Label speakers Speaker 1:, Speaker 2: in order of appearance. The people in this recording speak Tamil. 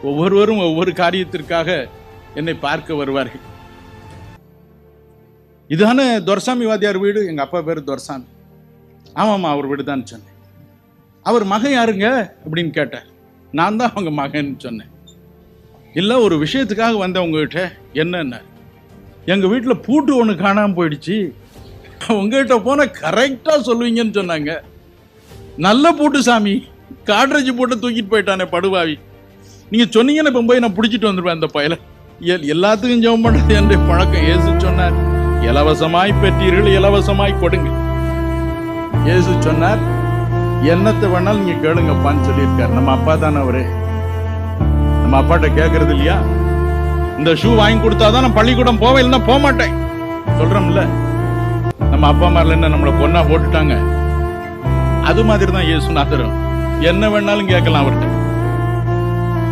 Speaker 1: ஒவ்வொருவரும் ஒவ்வொரு காரியத்திற்காக என்னை பார்க்க வருவார்கள். இதான துரசாமி வாத்தியார் வீடு? எங்க அப்பா பேரு துரசாமி. ஆமாம்மா, அவர் வீடு தான் சொன்னேன். அவர் மகன் யாருங்க அப்படின்னு கேட்டார். நான் தான் அவங்க மகன் சொன்னேன். இல்லை, ஒரு விஷயத்துக்காக வந்தேன் உங்ககிட்ட. என்னன்னா, எங்க வீட்டில் பூட்டு ஒன்று காணாமல் போயிடுச்சு, உங்ககிட்ட போன கரெக்டா சொல்லுவீங்கன்னு சொன்னாங்க. நல்ல பூட்டு சாமி, காட்ரேஜ் போட்டு தூக்கிட்டு போயிட்டானே படுவாவி, நீங்க சொன்னீங்கன்னு இப்ப போய் நான் பிடிச்சிட்டு வந்துருவேன் அந்த பயல. எல்லாத்துக்கும் ஜெபம் பண்றது என்ற பழக்கம். இயேசு சொன்னார், இலவசமாய் பெற்றீர்கள், இலவசமாய் கொடுங்க. இயேசு சொன்னார், என்னத்தை வேணாலும் நீங்க கேளுங்கப்பான்னு சொல்லியிருக்காரு. நம்ம அப்பா தானே அவரு. நம்ம அப்பாட்ட கேட்கறது இல்லையா? இந்த ஷூ வாங்கி கொடுத்தாதான் நான் பள்ளிக்கூடம் போவேன், இல்லைன்னா போக மாட்டேன் சொல்றோம்ல. நம்ம அப்பா அம்மா என்ன நம்மளை கொன்னா போட்டுட்டாங்க. அது மாதிரி தான் இயேசுநாதரும். என்ன வேணாலும் கேட்கலாம் அவர்கிட்ட.